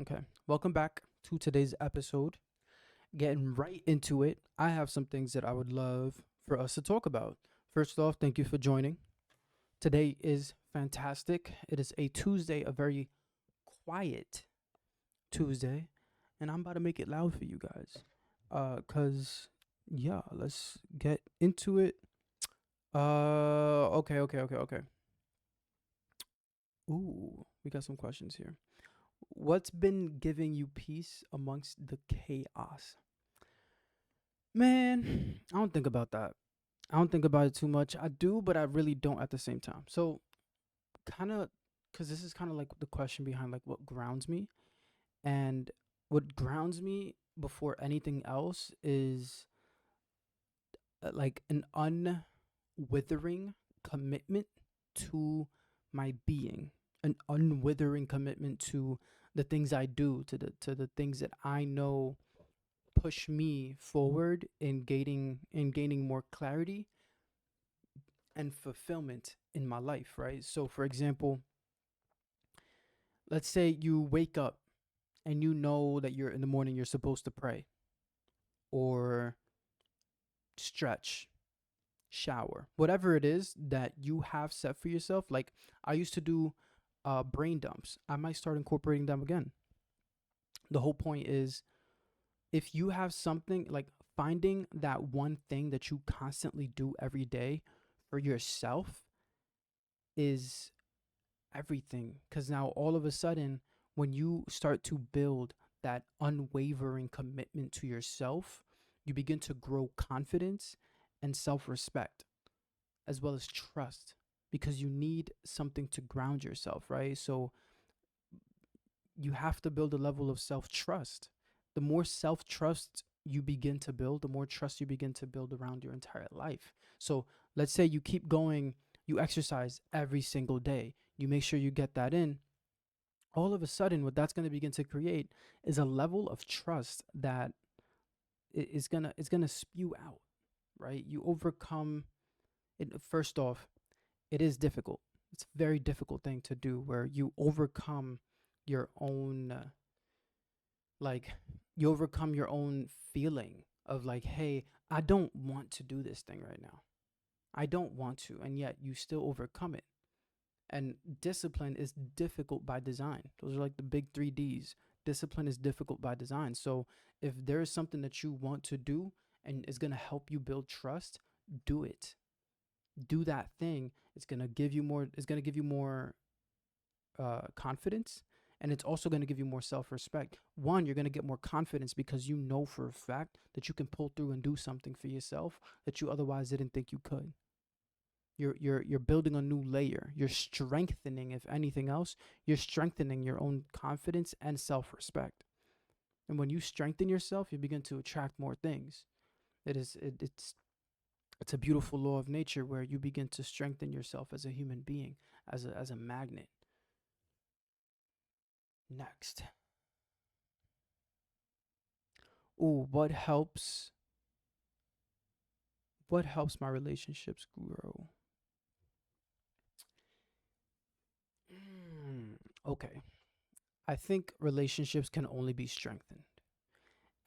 Okay. Welcome back to today's episode. Getting right into it, I have some things that I would love for us to talk about. First off, thank you for joining. Today is fantastic. It is a Tuesday, a very quiet Tuesday, and I'm about to make it loud for you guys. Cause yeah, let's get into it. Okay. Ooh, we got some questions here. What's been giving you peace amongst the chaos? Man, I don't think about that. I don't think about it too much. I do, but I really don't at the same time. So, kind of, because this is kind of like the question behind like what grounds me. And what grounds me before anything else is like an unwithering commitment to my being, an unwithering commitment to the things I do, to the things that I know push me forward in gaining more clarity and fulfillment in my life, right? So for example, let's say you wake up and you know that you're in the morning you're supposed to pray or stretch, shower, whatever it is that you have set for yourself. Like I used to do brain dumps. I might start incorporating them again. The whole point is if you have something like finding that one thing that you constantly do every day for yourself is everything, because now all of a sudden when you start to build that unwavering commitment to yourself, you begin to grow confidence and self-respect as well as trust, because you need something to ground yourself, right? So you have to build a level of self-trust. The more self-trust you begin to build, the more trust you begin to build around your entire life. So let's say you keep going, you exercise every single day, you make sure you get that in. All of a sudden, what that's going to begin to create is a level of trust that is gonna spew out, right? You overcome it. First off, it is difficult. It's a very difficult thing to do, where you overcome your own like you overcome your own feeling of like, hey, I don't want to do this thing right now. I don't want to, and yet you still overcome it. And discipline is difficult by design. Those are like the big 3 Ds. Discipline is difficult by design. So if there is something that you want to do and is going to help you build trust, do it. Do that thing. It's going to give you more confidence, and it's also going to give you more self-respect. One, you're going to get more confidence because you know for a fact that you can pull through and do something for yourself that you otherwise didn't think you could. You're building a new layer. You're strengthening, if anything else, you're strengthening your own confidence and self-respect. And when you strengthen yourself, you begin to attract more things. It's a beautiful law of nature where you begin to strengthen yourself as a human being, as a magnet. Next. Ooh, what helps my relationships grow? Okay. I think relationships can only be strengthened.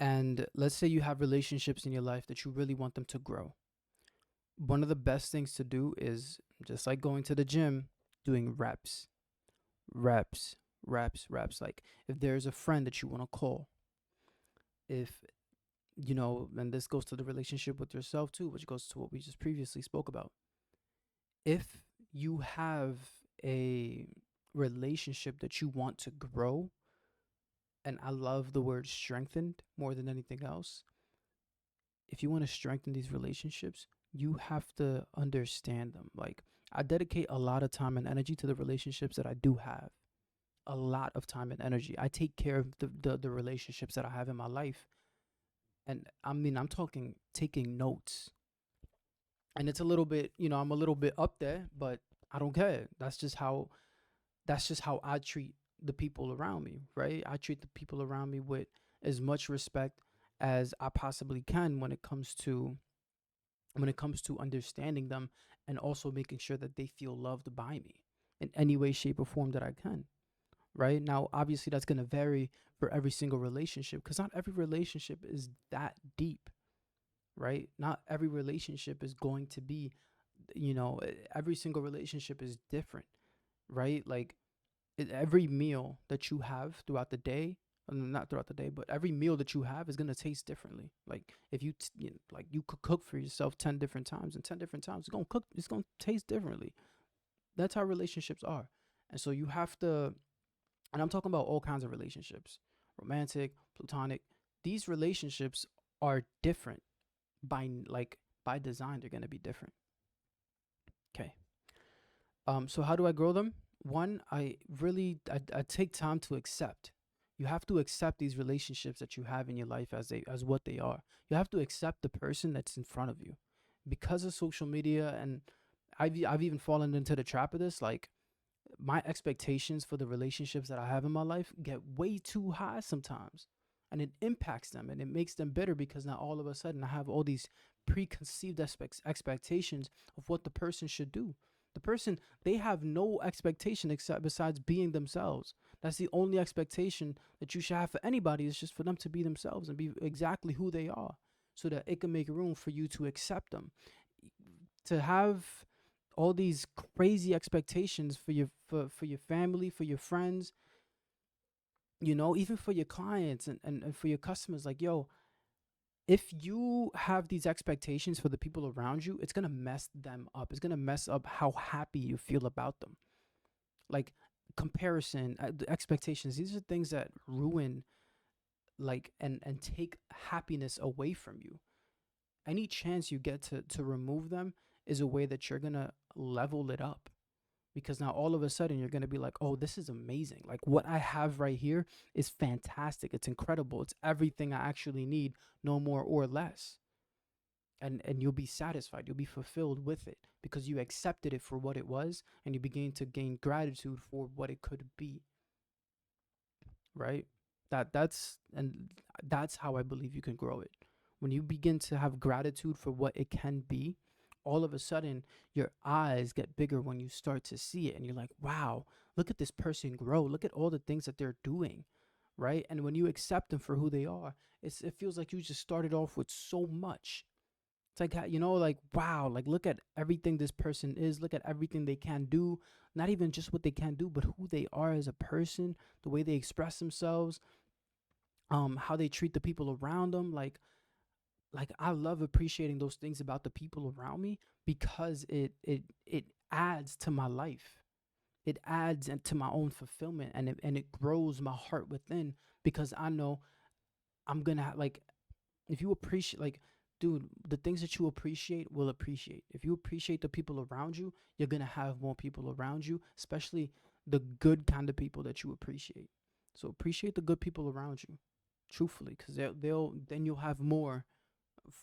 And let's say you have relationships in your life that you really want them to grow. One of the best things to do is just like going to the gym, doing reps, reps, reps. Like if there's a friend that you want to call, if and this goes to the relationship with yourself too, which goes to what we just previously spoke about. If you have a relationship that you want to grow, and I love the word strengthened more than anything else, if you want to strengthen these relationships, you have to understand them. Like, I dedicate a lot of time and energy to the relationships that I do have. A lot of time and energy. I take care of the relationships that I have in my life. And I mean, I'm talking taking notes. And it's a little bit, I'm a little bit up there, but I don't care. That's just how I treat the people around me, right? I treat the people around me with as much respect as I possibly can when it comes to understanding them, and also making sure that they feel loved by me in any way, shape, or form that I can, right? Now, obviously, that's going to vary for every single relationship because not every relationship is that deep, right? Not every relationship is going to be, every single relationship is different, right? Like every meal that you have throughout the day, not throughout the day, but every meal that you have is gonna taste differently. Like if like you could cook for yourself 10 different times, and 10 different times it's gonna taste differently. That's how relationships are, and so you have to. And I'm talking about all kinds of relationships, romantic, platonic. These relationships are different by design. They're gonna be different. Okay. So how do I grow them? One, I take time to accept. You have to accept these relationships that you have in your life as what they are. You have to accept the person that's in front of you. Because of social media, and I've even fallen into the trap of this, like my expectations for the relationships that I have in my life get way too high sometimes. And it impacts them and it makes them bitter because now all of a sudden I have all these preconceived expectations of what the person should do. The person, they have no expectation except besides being themselves. That's the only expectation that you should have for anybody, is just for them to be themselves and be exactly who they are so that it can make room for you to accept them. To have all these crazy expectations for your family, for your friends, even for your clients and for your customers. Like, yo, if you have these expectations for the people around you, it's gonna mess them up. It's gonna mess up how happy you feel about them. Like comparison, the expectations, these are things that ruin like and take happiness away from you. Any chance you get to remove them is a way that you're gonna level it up, because now all of a sudden you're going to be like, oh, this is amazing. Like what I have right here is fantastic. It's incredible. It's everything I actually need, no more or less. And you'll be satisfied. You'll be fulfilled with it because you accepted it for what it was, and you begin to gain gratitude for what it could be, right? That's how I believe you can grow it. When you begin to have gratitude for what it can be, all of a sudden your eyes get bigger when you start to see it, and you're like, wow, look at this person grow. Look at all the things that they're doing, right? And when you accept them for who they are, it feels like you just started off with so much. It's like, like, wow, like look at everything this person is, look at everything they can do, not even just what they can do, but who they are as a person, the way they express themselves, how they treat the people around them. Like I love appreciating those things about the people around me because it adds to my life. It adds to my own fulfillment, and it grows my heart within, because I know I'm gonna like, if you appreciate, like, dude, the things that you appreciate will appreciate. If you appreciate the people around you, you're gonna have more people around you, especially the good kind of people that you appreciate. So appreciate the good people around you, truthfully, because they'll then you'll have more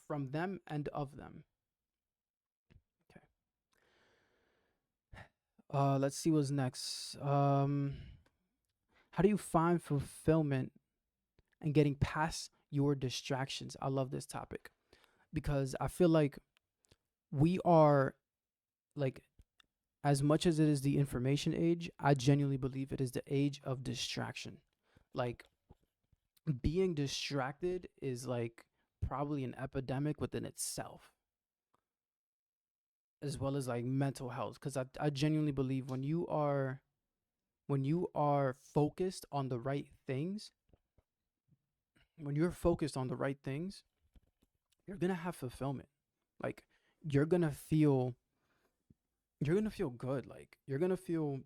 from them and of them. Okay. Let's see what's next. How do you find fulfillment and getting past your distractions? I love this topic because I feel like we are, like, as much as it is the information age, I genuinely believe it is the age of distraction. Like being distracted is like probably an epidemic within itself, as well as like mental health. Because I genuinely believe when you are focused on the right things, when you're focused on the right things, you're gonna have fulfillment. Like you're gonna feel you're gonna feel good. Like you're gonna feel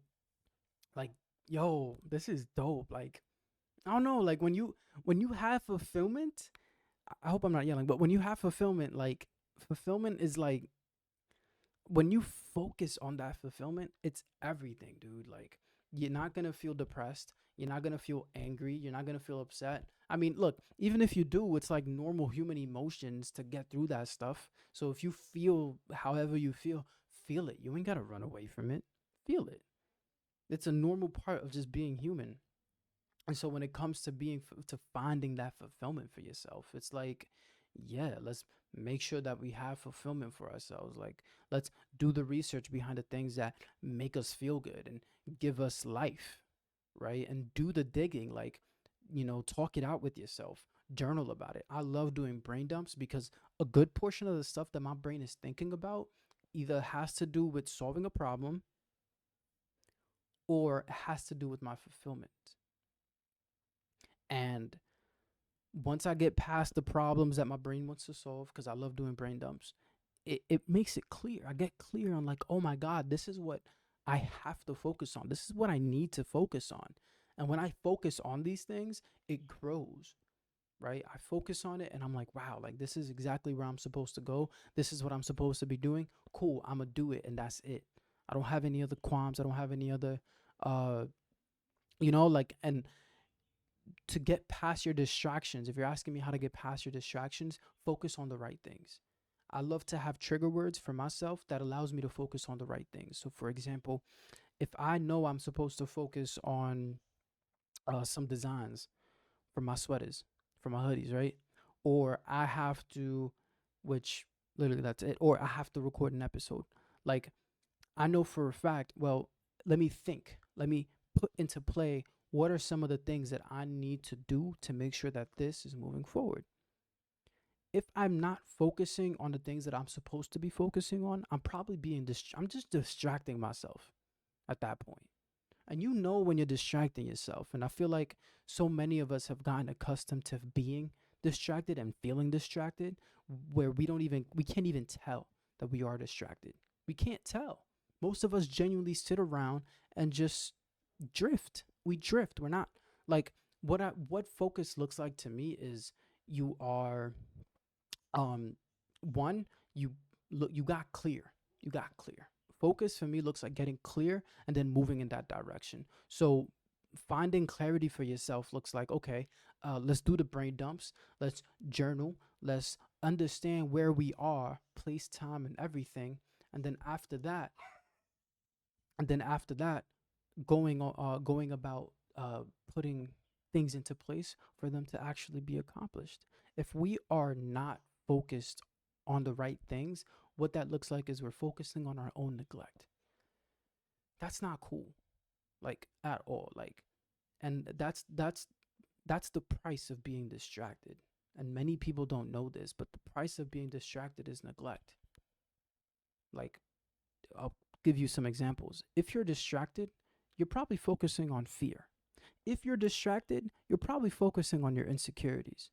like, yo, this is dope. Like I don't know, like when you have fulfillment, I hope I'm not yelling, but when you have fulfillment, like fulfillment is like, when you focus on that fulfillment, it's everything, dude. Like you're not gonna feel depressed. You're not gonna feel angry. You're not gonna feel upset. I mean, look, even if you do, it's like normal human emotions to get through that stuff. So if you feel however you feel it. You ain't gotta run away from it. Feel it. It's a normal part of just being human. And so when it comes to to finding that fulfillment for yourself, it's like, yeah, let's make sure that we have fulfillment for ourselves. Like, let's do the research behind the things that make us feel good and give us life, right? And do the digging, like, talk it out with yourself, journal about it. I love doing brain dumps because a good portion of the stuff that my brain is thinking about either has to do with solving a problem or it has to do with my fulfillment. And once I get past the problems that my brain wants to solve, because I love doing brain dumps, it makes it clear. I get clear on, like, oh my God, this is what I have to focus on. This is what I need to focus on. And when I focus on these things, it grows, right? I focus on it and I'm like, wow, like this is exactly where I'm supposed to go. This is what I'm supposed to be doing. Cool, I'm gonna do it and that's it. I don't have any other qualms. I don't have any other uh like, and to get past your distractions, if you're asking me how to get past your distractions, focus on the right things. I love to have trigger words for myself that allows me to focus on the right things. So, for example, if I know I'm supposed to focus on some designs for my sweaters, for my hoodies, right? Or I have to, which literally that's it, or I have to record an episode. Like, I know for a fact, well, let me think. Let me put into play what are some of the things that I need to do to make sure that this is moving forward. If I'm not focusing on the things that I'm supposed to be focusing on, I'm probably I'm just distracting myself at that point. And when you're distracting yourself. And I feel like so many of us have gotten accustomed to being distracted and feeling distracted where we can't even tell that we are distracted. We can't tell. Most of us genuinely sit around and just drift. We drift. We're not like what focus looks like to me is you are um one you you got clear. You got clear. Focus for me looks like getting clear and then moving in that direction. So finding clarity for yourself looks like, okay, let's do the brain dumps, let's journal, let's understand where we are, place, time, and everything. And then after that, going about putting things into place for them to actually be accomplished. If we are not focused on the right things, what that looks like is we're focusing on our own neglect. That's not cool, like at all. Like, and that's the price of being distracted. And many people don't know this, but the price of being distracted is neglect. Like, I'll give you some examples. If you're distracted, you're probably focusing on fear. If you're distracted, you're probably focusing on your insecurities.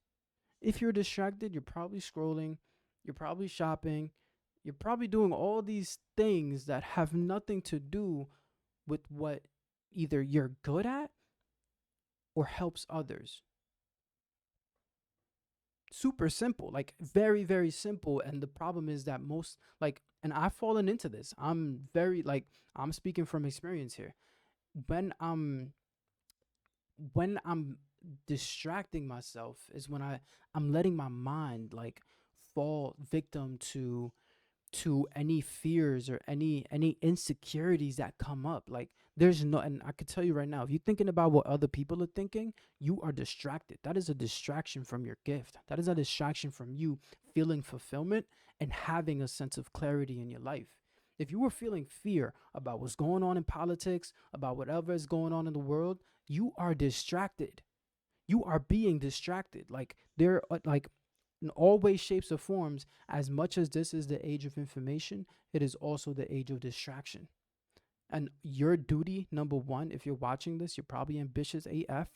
If you're distracted, you're probably scrolling, you're probably shopping, you're probably doing all these things that have nothing to do with what either you're good at or helps others. Super simple, like very, very simple. And the problem is that most, like, and I've fallen into this. I'm speaking from experience here. When I'm distracting myself is when I'm letting my mind like fall victim to any fears or any insecurities that come up. Like, there's no, and I could tell you right now, if you're thinking about what other people are thinking, you are distracted. That is a distraction from your gift. That is a distraction from you feeling fulfillment and having a sense of clarity in your life. If you were feeling fear about what's going on in politics, about whatever is going on in the world, you are distracted. You are being distracted. Like, there are like, in all ways, shapes, or forms, as much as this is the age of information, it is also the age of distraction. And your duty, number one, if you're watching this, you're probably ambitious AF.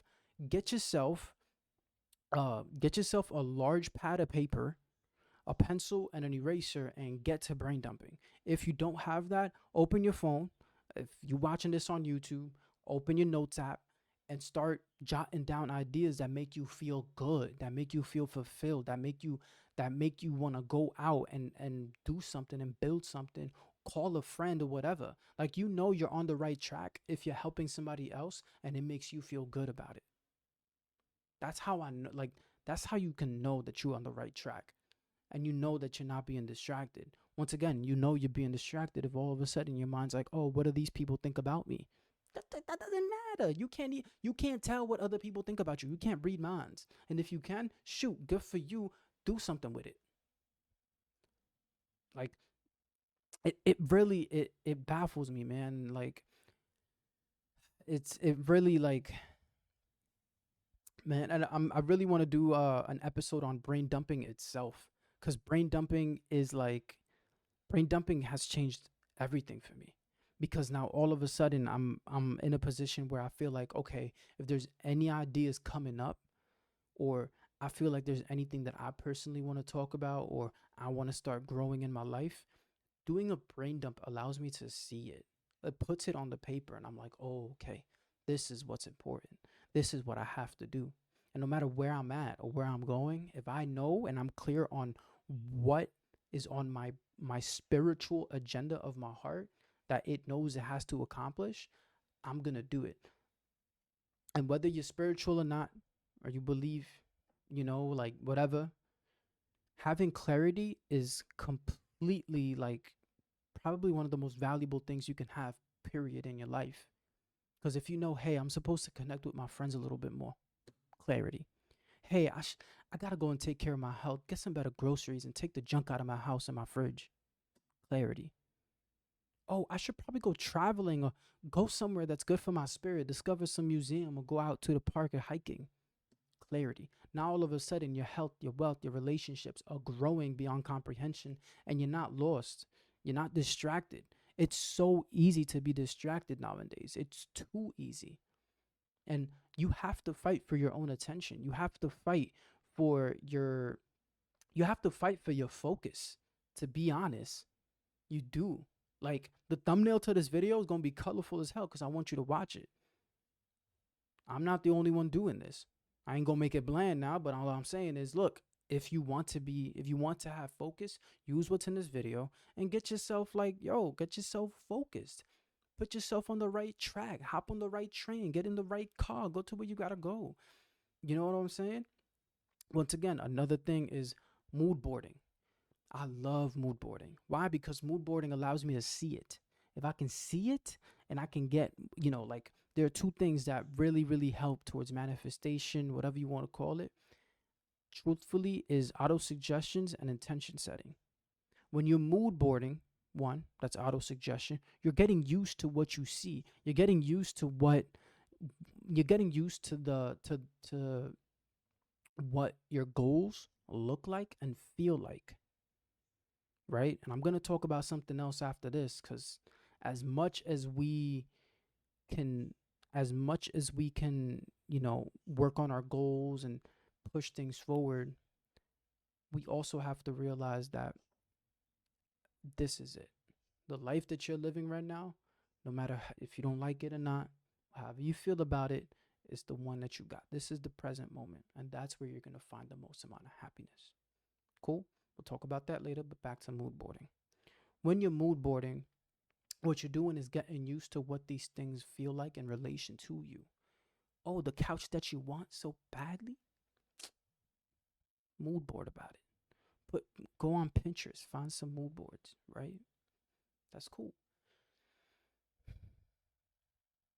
Get yourself, get yourself a large pad of paper, a pencil, and an eraser, and get to brain dumping. If you don't have that, open your phone. If you're watching this on YouTube, open your notes app and start jotting down ideas that make you feel good, that make you feel fulfilled, that make you want to go out and do something and build something, call a friend or whatever. Like, you're on the right track if you're helping somebody else and it makes you feel good about it. That's how I know, like, that's how you can know that you're on the right track and you know that you're not being distracted. Once again, you're being distracted if all of a sudden your mind's like, oh, what do these people think about me? That doesn't matter. You can't tell what other people think about you. You can't read minds. And if you can, shoot, good for you. Do something with it. Like, it really it baffles me, man. Like, it really like, man, and I really want to do an episode on brain dumping itself, cuz brain dumping has changed everything for me, because now all of a sudden I'm in a position where I feel like, okay, if there's any ideas coming up, or I feel like there's anything that I personally want to talk about, or I want to start growing in my life, doing a brain dump allows me to see it. It puts it on the paper, and I'm like, oh, okay, this is what's important. This is what I have to do. And no matter where I'm at or where I'm going, if I know and I'm clear on what is on my spiritual agenda of my heart that it knows it has to accomplish, I'm gonna do it. And whether you're spiritual or not, or you believe, like whatever, having clarity is completely like probably one of the most valuable things you can have, period, in your life. Because if you know, hey, I'm supposed to connect with my friends a little bit more, clarity. Hey, I gotta go and take care of my health, get some better groceries, and take the junk out of my house and my fridge, clarity. Oh, I should probably go traveling or go somewhere that's good for my spirit, discover some museum, or go out to the park or hiking, clarity. Now all of a sudden your health, your wealth, your relationships are growing beyond comprehension, and you're not lost. You're not distracted. It's so easy to be distracted nowadays. It's too easy. And you have to fight for your own attention. For your you have to fight for your focus. To be honest, you do. Like the thumbnail to this video is going to be colorful as hell cuz I want you to watch it. I'm not the only one doing this. I ain't gonna make it bland now, but all I'm saying is, look, if you want to have focus, use what's in this video and get yourself get yourself focused. Put yourself on the right track, hop on the right train, get in the right car, go to where you gotta go. You know what I'm saying? Once again, another thing is mood boarding. I love mood boarding. Why? Because mood boarding allows me to see it. If I can see it and I can get, like there are two things that really, really help towards manifestation, whatever you want to call it, truthfully, is auto suggestions and intention setting. When you're mood boarding, one, that's auto suggestion, you're getting used to what you see. You're getting used to to what your goals look like and feel like, right? And I'm going to talk about something else after this, cuz as much as we can as much as we can, work on our goals and push things forward, we also have to realize that this is it. The life that you're living right now, no matter if you don't like it or not, however you feel about it, is the one that you got. This is the present moment, and that's where you're going to find the most amount of happiness. Cool? We'll talk about that later, but back to mood boarding. When you're mood boarding, what you're doing is getting used to what these things feel like in relation to you. Oh, the couch that you want so badly? Mood board about it. But go on Pinterest, find some mood boards, right? That's cool.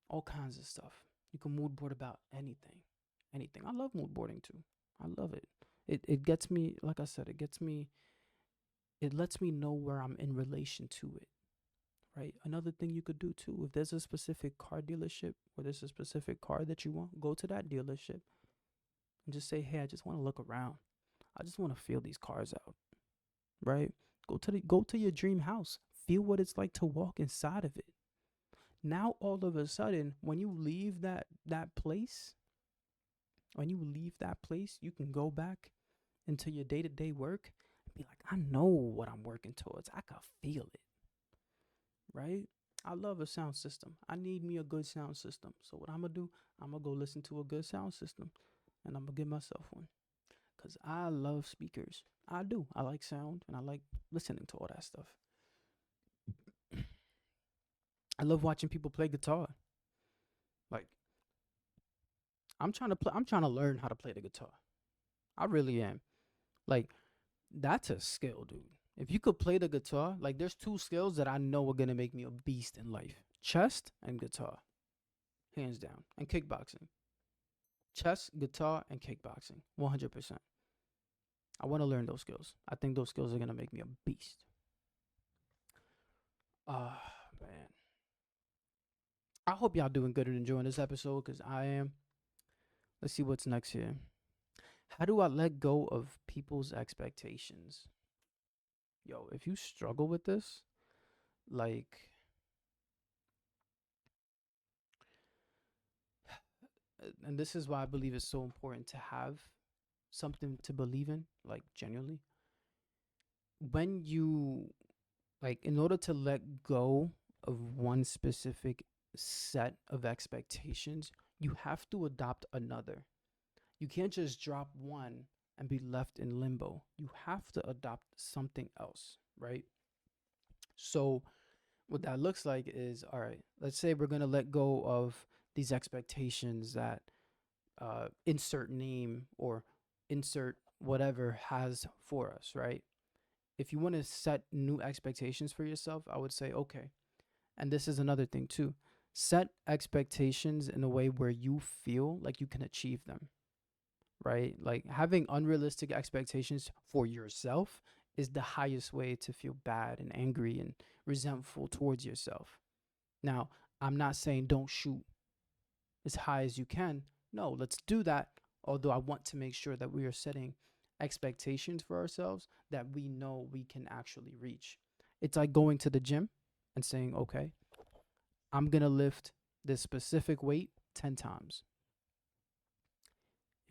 All kinds of stuff. You can mood board about anything. Anything. I love mood boarding too. I love it. It gets me, like I said, it lets me know where I'm in relation to it. Right? Another thing you could do too, if there's a specific car dealership or there's a specific car that you want, go to that dealership and just say, hey, I just want to look around. I just want to feel these cars out. Right? Go to your dream house. Feel what it's like to walk inside of it. Now all of a sudden, when you leave that place, you can go back into your day-to-day work and be like, I know what I'm working towards. I can feel it. Right? I love a sound system. I need me a good sound system. So what I'm gonna do, I'm gonna go listen to a good sound system, and I'm gonna get myself one. Cause I love speakers. I do. I like sound, and I like listening to all that stuff. I love watching people play guitar. Like I'm trying to learn how to play the guitar. I really am. Like that's a skill, dude. If you could play the guitar, like there's two skills that I know are gonna make me a beast in life: chess and guitar, hands down, and kickboxing. Chess, guitar, and kickboxing, 100%. I want to learn those skills. I think those skills are gonna make me a beast. Man. I hope y'all doing good and enjoying this episode because I am. Let's see what's next here. How do I let go of people's expectations? Yo, if you struggle with this, like, and this is why I believe it's so important to have something to believe in, like, genuinely. When you, like, in order to let go of one specific set of expectations, you have to adopt another. You can't just drop one and be left in limbo. You have to adopt something else, right? So, what that looks like is, all right, let's say we're going to let go of these expectations that insert name or insert whatever has for us, right? If you want to set new expectations for yourself, I would say, okay. And this is another thing too. Set expectations in a way where you feel like you can achieve them, right? Like having unrealistic expectations for yourself is the highest way to feel bad and angry and resentful towards yourself. Now, I'm not saying don't shoot as high as you can. No, let's do that. Although I want to make sure that we are setting expectations for ourselves that we know we can actually reach. It's like going to the gym and saying, okay, I'm going to lift this specific weight 10 times.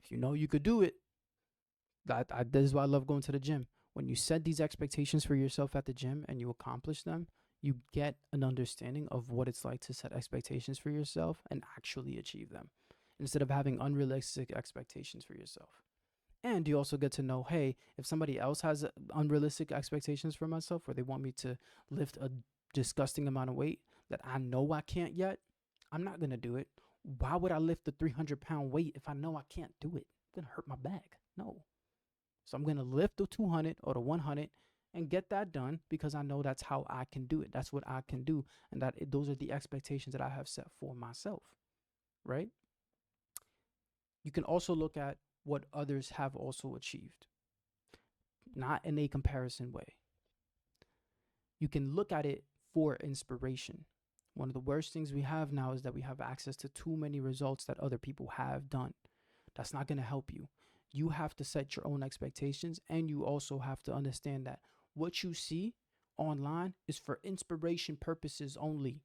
If you know you could do it, this is why I love going to the gym. When you set these expectations for yourself at the gym and you accomplish them, you get an understanding of what it's like to set expectations for yourself and actually achieve them instead of having unrealistic expectations for yourself. And you also get to know, hey, if somebody else has unrealistic expectations for myself where they want me to lift a disgusting amount of weight that I know I can't yet, I'm not going to do it. Why would I lift the 300-pound weight if I know I can't do it? It's going to hurt my back. No. So I'm going to lift the 200 or the 100 and get that done because I know that's how I can do it. That's what I can do. And those are the expectations that I have set for myself, right? You can also look at what others have also achieved, not in a comparison way. You can look at it for inspiration. One of the worst things we have now is that we have access to too many results that other people have done. That's not going to help you. You have to set your own expectations, and you also have to understand that what you see online is for inspiration purposes only.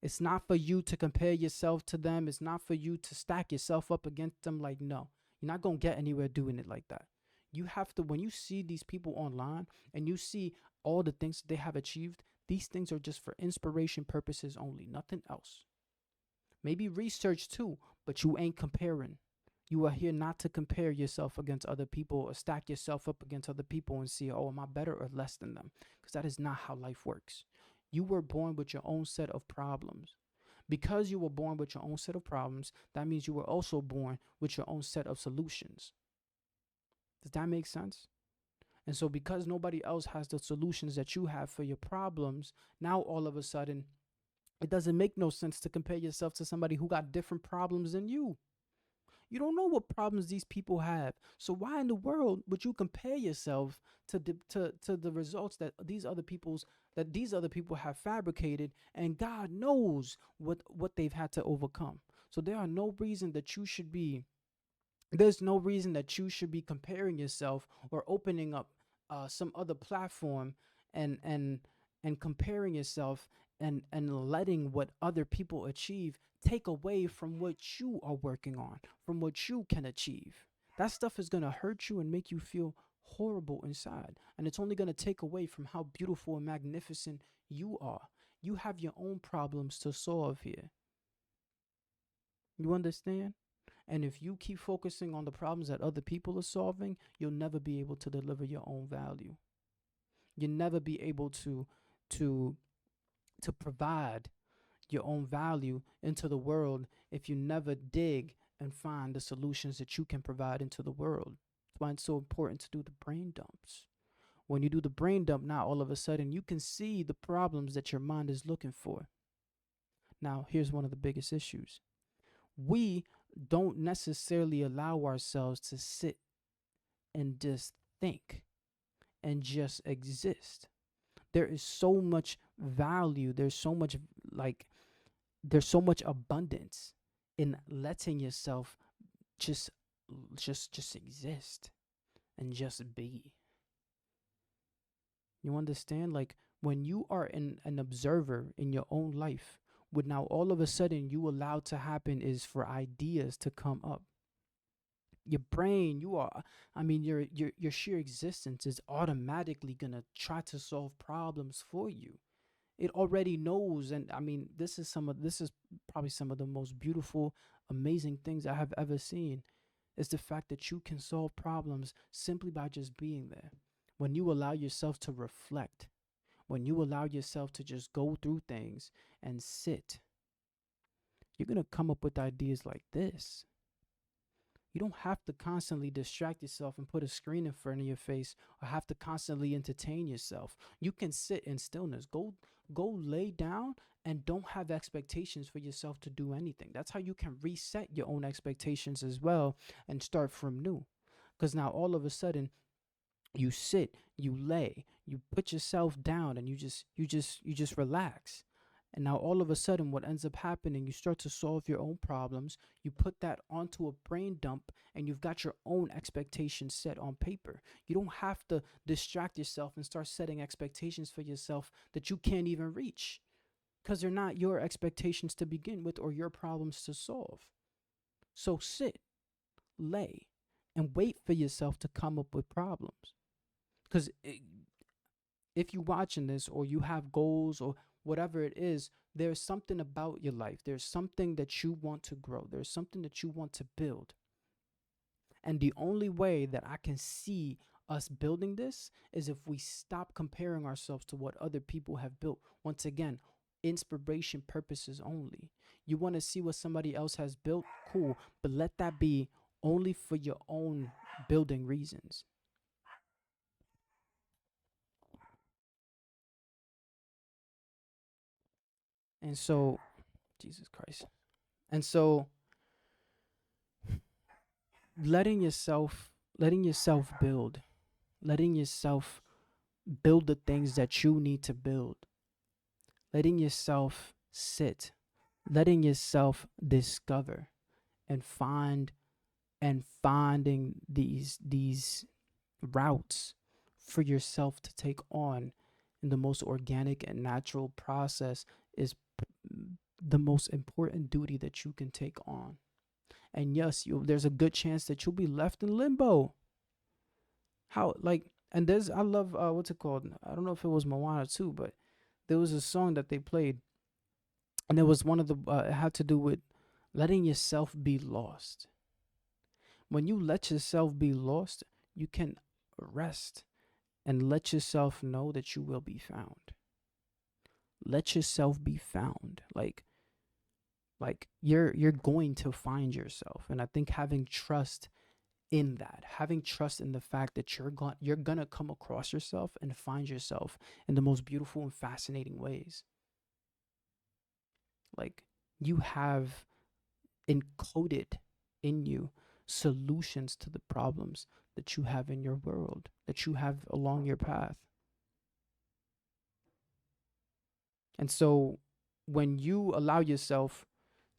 It's not for you to compare yourself to them. It's not for you to stack yourself up against them. Like, no, you're not going to get anywhere doing it like that. You have to, when you see these people online and you see all the things that they have achieved, these things are just for inspiration purposes only, nothing else. Maybe research too, but you ain't comparing. You are here not to compare yourself against other people or stack yourself up against other people and see, oh, am I better or less than them? Because that is not how life works. You were born with your own set of problems. Because you were born with your own set of problems, that means you were also born with your own set of solutions. Does that make sense? And so, because nobody else has the solutions that you have for your problems, now all of a sudden, it doesn't make no sense to compare yourself to somebody who got different problems than you. You don't know what problems these people have. So why in the world would you compare yourself to the results that these other people have fabricated, and God knows what they've had to overcome. So there's no reason that you should be comparing yourself or opening up some other platform and and and comparing yourself and letting what other people achieve take away from what you are working on, from what you can achieve. That stuff is going to hurt you and make you feel horrible inside, and it's only going to take away from how beautiful and magnificent you are. You have your own problems to solve here. You understand? And if you keep focusing on the problems that other people are solving, you'll never be able to deliver your own value. You'll never be able to to provide your own value into the world if you never dig and find the solutions that you can provide into the world. That's why it's so important to do the brain dumps. When you do the brain dump, now all of a sudden you can see the problems that your mind is looking for. Now, here's one of the biggest issues. We don't necessarily allow ourselves to sit and just think and just exist. There is so much value. There's so much, like, there's so much abundance in letting yourself just just exist and just be. You understand? Like when you are an observer in your own life, what now all of a sudden you allow to happen is for ideas to come up. Your brain, you are, I mean, your sheer existence is automatically gonna try to solve problems for you. It already knows, and I mean, this is probably some of the most beautiful, amazing things I have ever seen. Is the fact that you can solve problems simply by just being there. When you allow yourself to reflect, when you allow yourself to just go through things and sit, you're going to come up with ideas like this. You don't have to constantly distract yourself and put a screen in front of your face or have to constantly entertain yourself. You can sit in stillness. Go lay down and don't have expectations for yourself to do anything. That's how you can reset your own expectations as well and start from new. Cuz now all of a sudden you sit, you lay, you put yourself down and you just relax. And now all of a sudden what ends up happening, you start to solve your own problems, you put that onto a brain dump and you've got your own expectations set on paper. You don't have to distract yourself and start setting expectations for yourself that you can't even reach because they're not your expectations to begin with or your problems to solve. So sit, lay, and wait for yourself to come up with problems. Because if you're watching this or you have goals or whatever it is, there's something about your life. There's something that you want to grow. There's something that you want to build. And the only way that I can see us building this is if we stop comparing ourselves to what other people have built. Once again, inspiration purposes only. You want to see what somebody else has built? Cool. But let that be only for your own building reasons. And so, Jesus Christ. And so letting yourself build, letting yourself build the things that you need to build, letting yourself sit, letting yourself discover and finding these routes for yourself to take on in the most organic and natural process is the most important duty that you can take on. And yes, there's a good chance that you'll be left in limbo. How like and there's I love what's it called? I don't know if it was Moana too, but there was a song that they played, and it was one of the it had to do with letting yourself be lost. When you let yourself be lost, you can rest and let yourself know that you will be found. Let yourself be found. Like you're going to find yourself. And I think having trust in that, having trust in the fact that you're gonna come across yourself and find yourself in the most beautiful and fascinating ways. Like you have encoded in you solutions to the problems that you have in your world, that you have along your path. And so when you allow yourself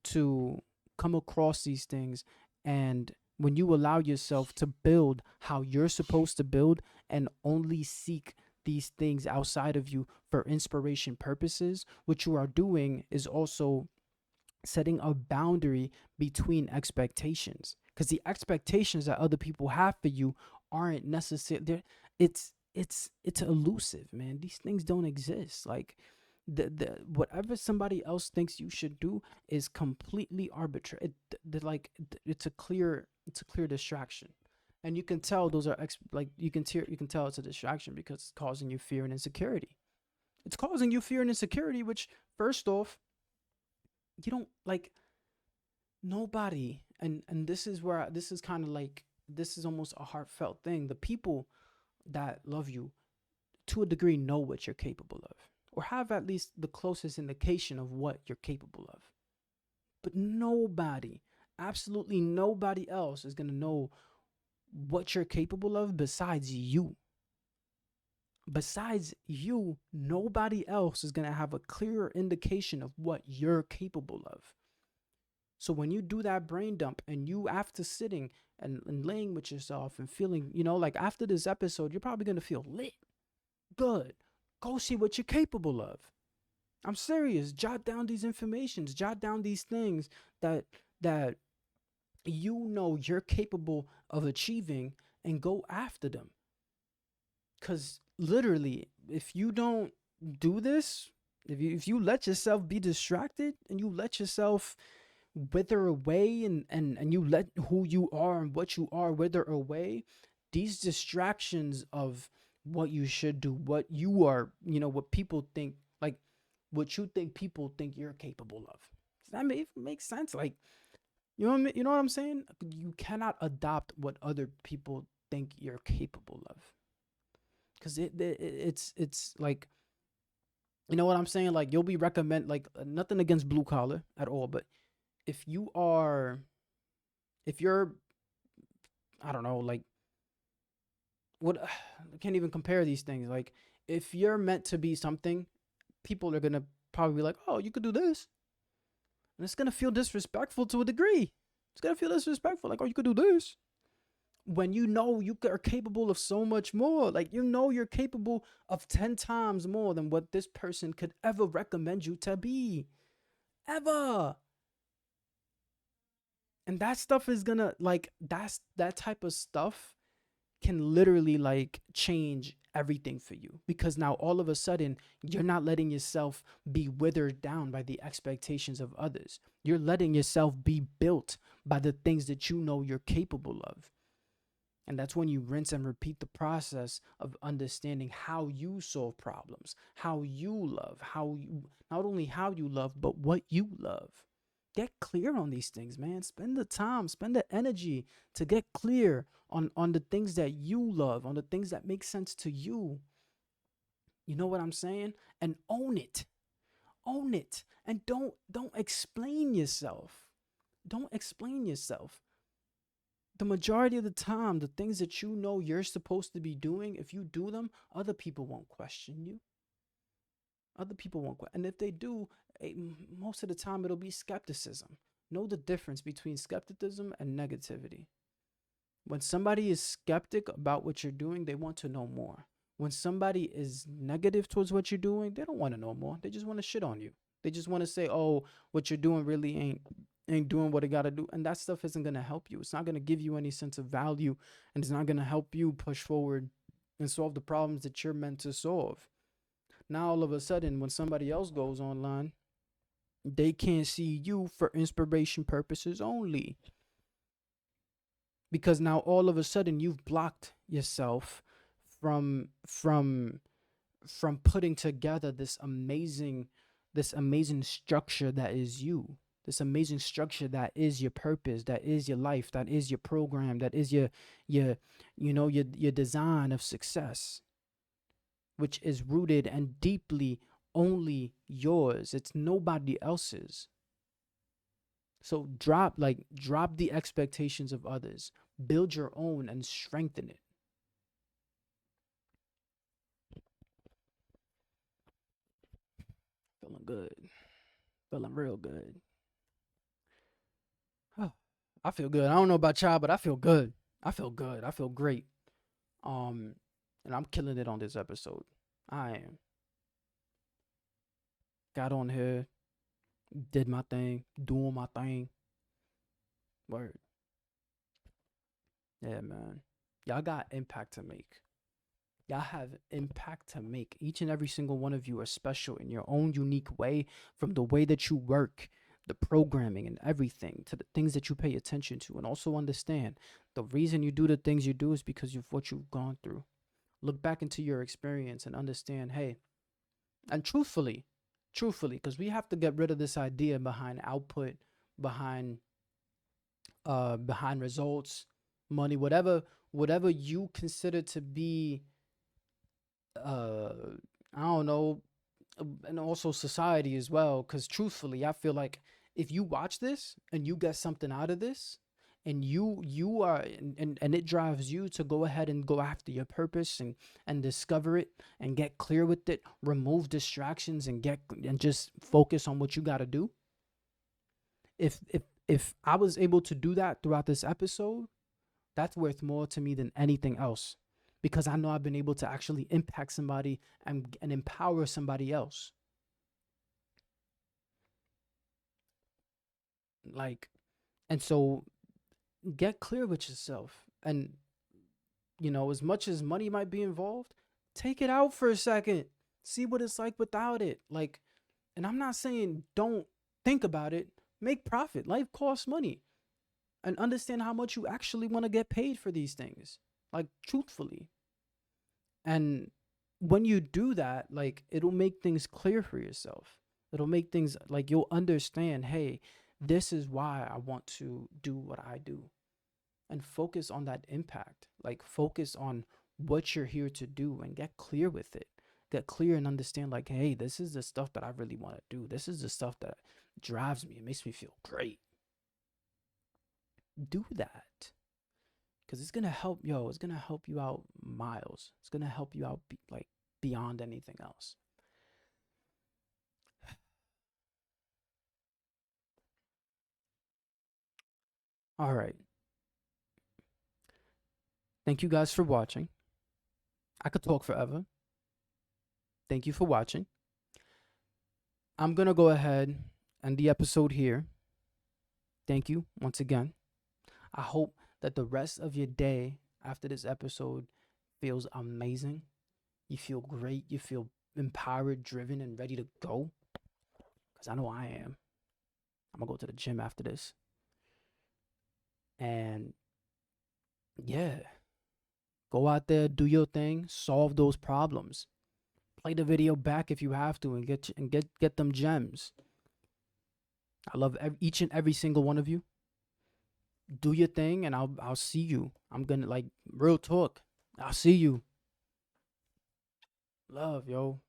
to come across these things, and when you allow yourself to build how you're supposed to build and only seek these things outside of you for inspiration purposes, what you are doing is also setting a boundary between expectations, because the expectations that other people have for you aren't necessarily, it's elusive, man. These things don't exist. Like the whatever somebody else thinks you should do is completely arbitrary. It's a clear distraction, and you can tell those are like you can tell it's a distraction because it's causing you fear and insecurity. It's causing you fear and insecurity, which first off, you don't like nobody. And this is where this is kind of like, this is almost a heartfelt thing. The people that love you to a degree know what you're capable of, or have at least the closest indication of what you're capable of. But nobody, absolutely nobody else is going to know what you're capable of besides you. Besides you, nobody else is going to have a clearer indication of what you're capable of. So when you do that brain dump and you, after sitting and laying with yourself and feeling, like after this episode, you're probably going to feel lit, good. Go see what you're capable of. I'm serious. Jot down these informations, jot down these things that you're capable of achieving, and go after them. Cause literally, if you don't do this, if you let yourself be distracted and you let yourself wither away, and you let who you are and what you are wither away, these distractions of what you should do, what you are, what people think, like what you think people think you're capable of. Does that make sense? Like, you know what I'm saying? You cannot adopt what other people think you're capable of, because it's like, you know what I'm saying? Like, you'll be recommend, like, nothing against blue collar at all, but if you are, if you're, I don't know, like, what, I can't even compare these things. Like, if you're meant to be something, people are gonna probably be like, oh, you could do this, and it's gonna feel disrespectful to a degree. It's gonna feel disrespectful, like, oh, you could do this, when you know you are capable of so much more. Like, you're capable of 10 times more than what this person could ever recommend you to be, ever. And that stuff is gonna, like, that type of stuff can literally, like, change everything for you, because now all of a sudden you're not letting yourself be withered down by the expectations of others. You're letting yourself be built by the things that you know you're capable of. And that's when you rinse and repeat the process of understanding how you solve problems, how you love, how you, not only how you love, but what you love. Get clear on these things, man. Spend the time, spend the energy to get clear on the things that you love, on the things that make sense to you. You know what I'm saying? And own it. Own it. And don't explain yourself. Don't explain yourself. The majority of the time, the things that you know you're supposed to be doing, if you do them, other people won't question you. Other people won't question. And if they do, most of the time it'll be skepticism. Know the difference between skepticism and negativity. When somebody is skeptic about what you're doing, they want to know more. When somebody is negative towards what you're doing, they don't want to know more. They just want to shit on you. They just want to say, "Oh, what you're doing really ain't doing what it got to do." And that stuff isn't going to help you. It's not going to give you any sense of value, and it's not going to help you push forward and solve the problems that you're meant to solve. Now all of a sudden, when somebody else goes online, they can't see you for inspiration purposes only, because now all of a sudden you've blocked yourself from from putting together this amazing structure that is you, this amazing structure that is your purpose, that is your life, that is your program, that is your your design of success, which is rooted and deeply only yours. It's nobody else's. So drop the expectations of others, build your own and strengthen it. Feeling good. Feeling real good. I feel good. I don't know about y'all, but I feel good. I feel good. I feel great. Um, and I'm killing it on this episode. I am. Got on here, did my thing, doing my thing. Word. Yeah, man. Y'all got impact to make. Y'all have impact to make. Each and every single one of you are special in your own unique way, from the way that you work, the programming and everything, to the things that you pay attention to. And also understand, the reason you do the things you do is because of what you've gone through. Look back into your experience and understand, hey, and truthfully, because we have to get rid of this idea behind output, behind behind results, money, whatever you consider to be, uh I don't know, and also society as well. Because truthfully, I feel like if you watch this and you get something out of this, and you are and it drives you to go ahead and go after your purpose and discover it and get clear with it, remove distractions and get and just focus on what you got to do. If I was able to do that throughout this episode, that's worth more to me than anything else, because I know I've been able to actually impact somebody and empower somebody else. Like, and so get clear with yourself. And, as much as money might be involved, take it out for a second. See what it's like without it. Like, and I'm not saying don't think about it. Make profit. Life costs money. And understand how much you actually want to get paid for these things. Like, truthfully. And when you do that, like, it'll make things clear for yourself. It'll make things like you'll understand, hey, this is why I want to do what I do. And focus on that impact. Like, focus on what you're here to do and get clear with it. Get clear and understand, like, hey, this is the stuff that I really want to do. This is the stuff that drives me. It makes me feel great. Do that. Because it's going to help, it's going to help you out miles. It's going to help you out, like, beyond anything else. All right. Thank you guys for watching. I could talk forever. Thank you for watching. I'm going to go ahead and end the episode here. Thank you once again. I hope that the rest of your day after this episode feels amazing. You feel great. You feel empowered, driven, and ready to go. Because I know I am. I'm going to go to the gym after this. And yeah, go out there, do your thing, solve those problems. Play the video back if you have to, and get them gems. I love each and every single one of you. Do your thing, and I'll see you. I'm gonna, like, real talk. I'll see you. Love, yo.